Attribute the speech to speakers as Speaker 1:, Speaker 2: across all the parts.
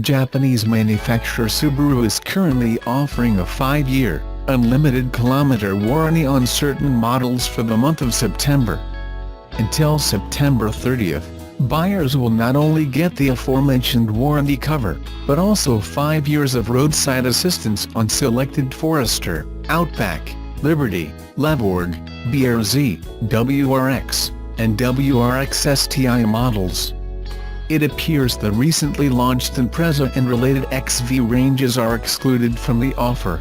Speaker 1: Japanese manufacturer Subaru is currently offering a 5-year, unlimited kilometre warranty on certain models for the month of September. Until September 30th, buyers will not only get the aforementioned warranty cover, but also 5 years of roadside assistance on selected Forester, Outback, Liberty, Levorg, BRZ, WRX, and WRX STI models. It appears the recently launched Impreza and related XV ranges are excluded from the offer.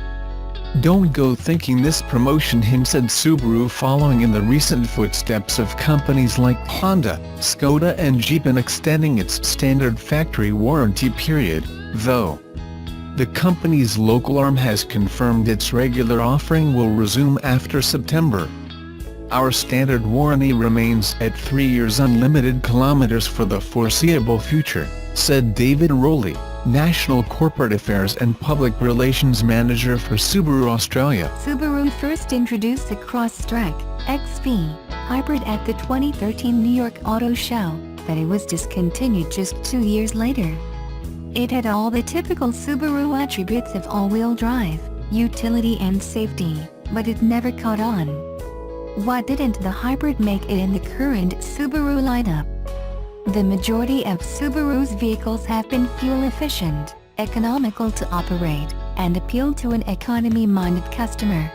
Speaker 1: "Don't go thinking this promotion," said Subaru, following in the recent footsteps of companies like Honda, Skoda and Jeep in extending its standard factory warranty period, though. The company's local arm has confirmed its regular offering will resume after September. "Our standard warranty remains at 3 years unlimited kilometers for the foreseeable future," said David Rowley, National Corporate Affairs and Public Relations Manager for Subaru Australia.
Speaker 2: Subaru first introduced the Crosstrek XV hybrid at the 2013 New York Auto Show, but it was discontinued just 2 years later. It had all the typical Subaru attributes of all-wheel drive, utility and safety, but it never caught on. Why didn't the hybrid make it in the current Subaru lineup? The majority of Subaru's vehicles have been fuel-efficient, economical to operate, and appeal to an economy-minded customer.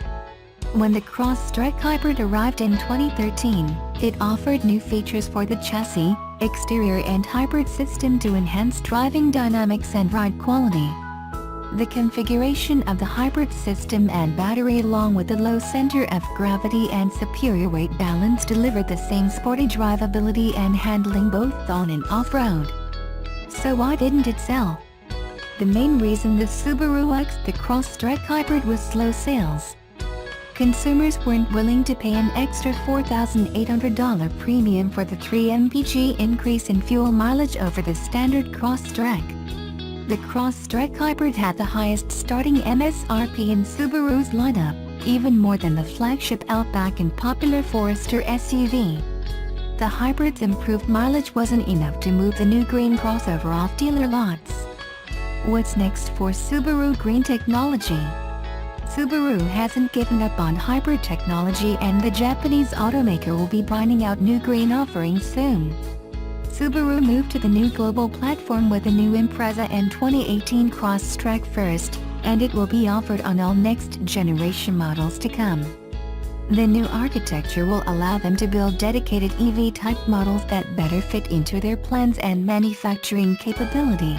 Speaker 2: When the Crosstrek hybrid arrived in 2013, it offered new features for the chassis, exterior and hybrid system to enhance driving dynamics and ride quality. The configuration of the hybrid system and battery, along with the low center of gravity and superior weight balance, delivered the same sporty drivability and handling both on and off-road. So why didn't it sell? The main reason the the Crosstrek hybrid was slow sales. Consumers weren't willing to pay an extra $4,800 premium for the 3 mpg increase in fuel mileage over the standard Crosstrek. The Crosstrek hybrid had the highest starting MSRP in Subaru's lineup, even more than the flagship Outback and popular Forester SUV. The hybrid's improved mileage wasn't enough to move the new green crossover off dealer lots. What's next for Subaru Green Technology? Subaru hasn't given up on hybrid technology, and the Japanese automaker will be bringing out new green offerings soon. Subaru moved to the new global platform with the new Impreza and 2018 Crosstrek first, and it will be offered on all next-generation models to come. The new architecture will allow them to build dedicated EV-type models that better fit into their plans and manufacturing capability.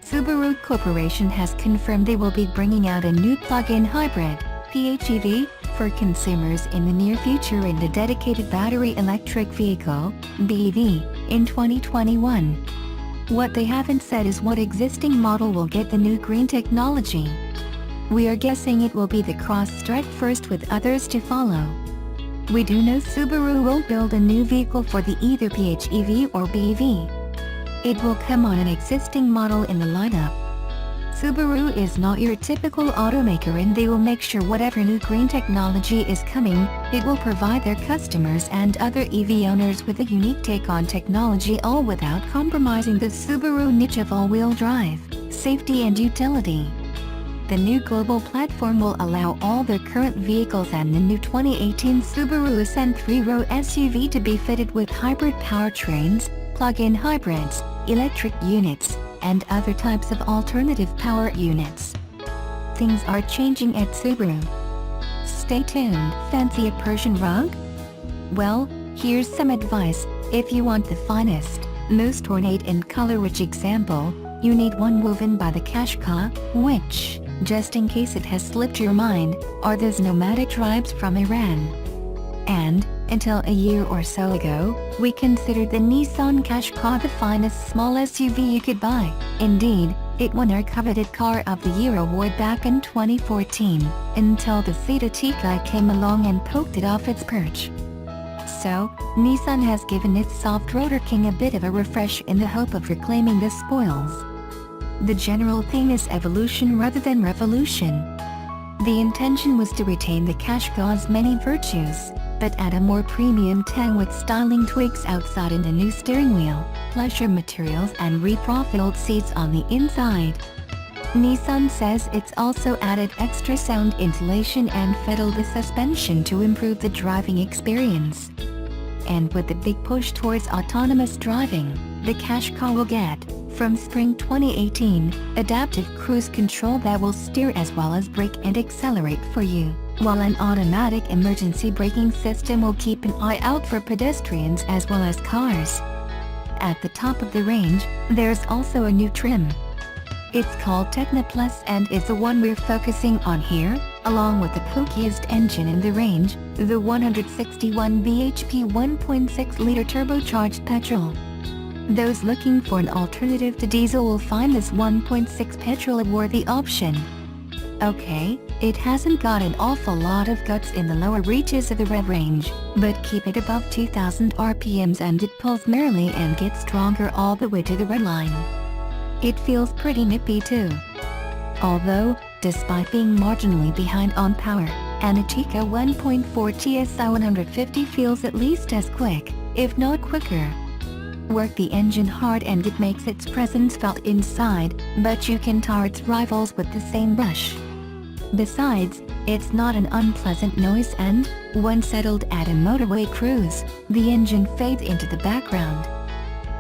Speaker 2: Subaru Corporation has confirmed they will be bringing out a new plug-in hybrid, PHEV, for consumers in the near future in the dedicated battery electric vehicle, BEV, in 2021. What they haven't said is what existing model will get the new green technology. We are guessing it will be the Crosstrek first, with others to follow. We do know Subaru will build a new vehicle for the either PHEV or BEV. It will come on an existing model in the lineup. Subaru is not your typical automaker, and they will make sure whatever new green technology is coming, it will provide their customers and other EV owners with a unique take on technology, all without compromising the Subaru niche of all-wheel drive, safety and utility. The new global platform will allow all their current vehicles and the new 2018 Subaru Ascent 3-row SUV to be fitted with hybrid powertrains, plug-in hybrids, electric units, and other types of alternative power units. Things are changing at Subaru. Stay tuned. Fancy a Persian rug? Well, here's some advice. If you want the finest, most ornate and color-rich example, you need one woven by the Qashqai, which, just in case it has slipped your mind, are those nomadic tribes from Iran. And, until a year or so ago, we considered the Nissan Qashqai the finest small SUV you could buy. Indeed, it won our coveted Car of the Year award back in 2014, until the Seat Tikai came along and poked it off its perch. So, Nissan has given its soft rotor king a bit of a refresh in the hope of reclaiming the spoils. The general theme is evolution rather than revolution. The intention was to retain the Qashqai's many virtues, but add a more premium tang with styling tweaks outside and a new steering wheel, pleasure materials and reprofiled seats on the inside. Nissan says it's also added extra sound insulation and fiddled the suspension to improve the driving experience. And with the big push towards autonomous driving, the Qashqai will get, from spring 2018, adaptive cruise control that will steer as well as brake and accelerate for you, while an automatic emergency braking system will keep an eye out for pedestrians as well as cars. At the top of the range, there's also a new trim. It's called Techno Plus and is the one we're focusing on here, along with the pookiest engine in the range, the 161 bhp 1.6-liter turbocharged petrol. Those looking for an alternative to diesel will find this 1.6 petrol a worthy option. Okay, it hasn't got an awful lot of guts in the lower reaches of the rev range, but keep it above 2000 RPMs and it pulls merrily and gets stronger all the way to the red line. It feels pretty nippy too. Although, despite being marginally behind on power, an Ateca 1.4 TSI 150 feels at least as quick, if not quicker. Work the engine hard and it makes its presence felt inside, but you can tar its rivals with the same brush. Besides, it's not an unpleasant noise and, when settled at a motorway cruise, the engine fades into the background.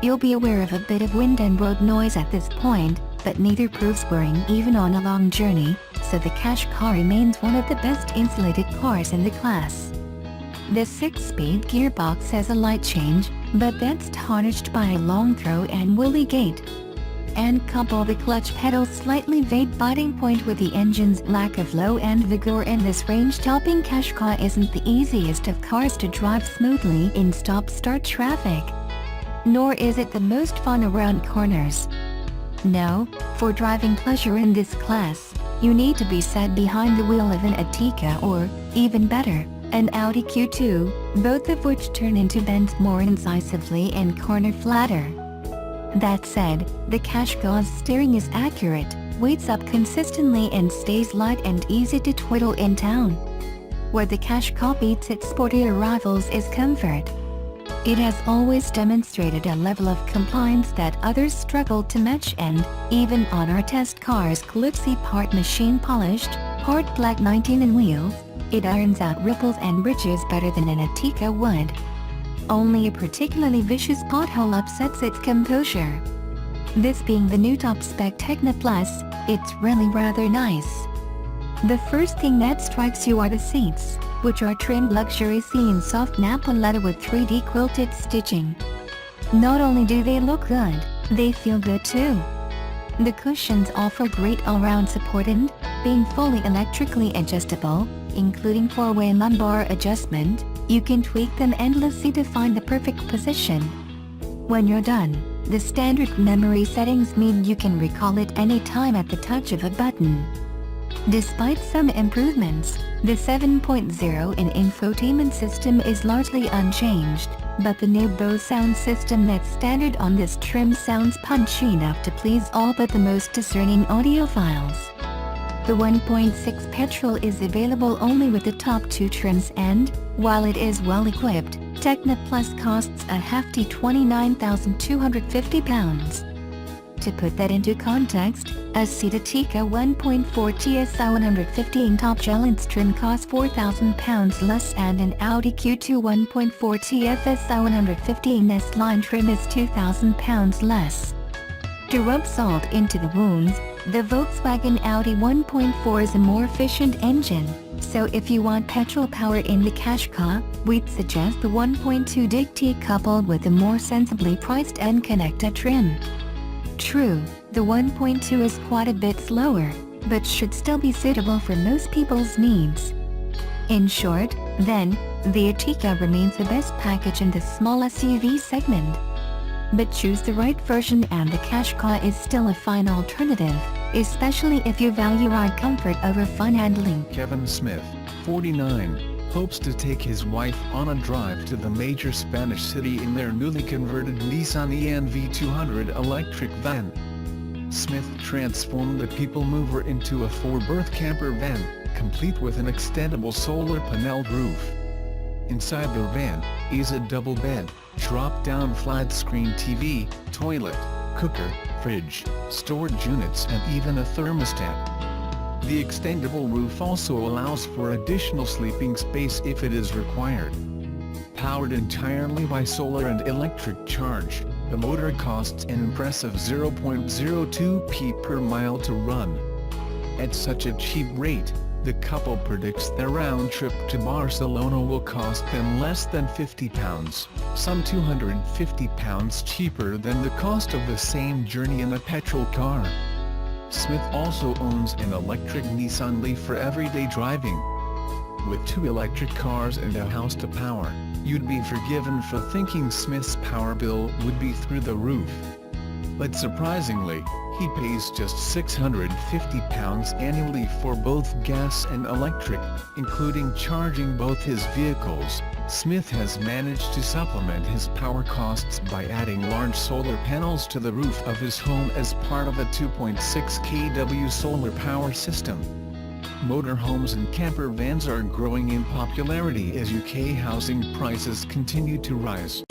Speaker 2: You'll be aware of a bit of wind and road noise at this point, but neither proves worrying even on a long journey, so the Qashqai remains one of the best insulated cars in the class. The 6-speed gearbox has a light change, but that's tarnished by a long throw and woolly gate. And couple the clutch pedal's slightly vague biting point with the engine's lack of low-end vigor in this range-topping Qashqai isn't the easiest of cars to drive smoothly in stop-start traffic. Nor is it the most fun around corners. No, for driving pleasure in this class, you need to be sat behind the wheel of an Ateca or, even better, an Audi Q2, both of which turn into bends more incisively and corner flatter. That said, the Qashqai's steering is accurate, weights up consistently and stays light and easy to twiddle in town. Where the Qashqai beats its sportier rivals is comfort. It has always demonstrated a level of compliance that others struggle to match and, even on our test cars Calypso part machine polished, part black 19 and wheels, it irons out ripples and ridges better than an Ateca would. Only a particularly vicious pothole upsets its composure. This being the new top-spec Techno Plus, it's really rather nice. The first thing that strikes you are the seats, which are trimmed luxuriously in soft Nappa leather with 3D quilted stitching. Not only do they look good, they feel good too. The cushions offer great all-round support and, being fully electrically adjustable, including 4-way lumbar adjustment, you can tweak them endlessly to find the perfect position. When you're done, the standard memory settings mean you can recall it any time at the touch of a button. Despite some improvements, the 7.0 in infotainment system is largely unchanged, but the new Bose sound system that's standard on this trim sounds punchy enough to please all but the most discerning audiophile. The 1.6 petrol is available only with the top two trims and, while it is well equipped, Techno Plus costs a hefty £29,250. To put that into context, a Seat Ateca 1.4 TSI 115 top gel trim costs £4,000 less and an Audi Q2 1.4 TFSI 115 S-Line trim is £2,000 less. To rub salt into the wounds, the Volkswagen Audi 1.4 is a more efficient engine, so if you want petrol power in the Qashqai, we'd suggest the 1.2 Dicty coupled with a more sensibly priced N-Connecta trim. True, the 1.2 is quite a bit slower, but should still be suitable for most people's needs. In short, then, the Ateca remains the best package in the small SUV segment. But choose the right version and the Qashqai is still a fine alternative, especially if you value ride comfort over fun handling.
Speaker 1: Kevin Smith, 49, hopes to take his wife on a drive to the major Spanish city in their newly converted Nissan ENV200 electric van. Smith transformed the people mover into a 4-berth camper van, complete with an extendable solar paneled roof. Inside the van is a double bed, drop-down flat-screen TV, toilet, cooker, fridge, storage units and even a thermostat. The extendable roof also allows for additional sleeping space if it is required. Powered entirely by solar and electric charge, the motor costs an impressive 0.02p per mile to run. At such a cheap rate, the couple predicts their round trip to Barcelona will cost them less than £50, some £250 cheaper than the cost of the same journey in a petrol car. Smith also owns an electric Nissan Leaf for everyday driving. With 2 electric cars and a house to power, you'd be forgiven for thinking Smith's power bill would be through the roof. But surprisingly, he pays just £650 annually for both gas and electric, including charging both his vehicles. Smith has managed to supplement his power costs by adding large solar panels to the roof of his home as part of a 2.6 kW solar power system. Motorhomes and camper vans are growing in popularity as UK housing prices continue to rise.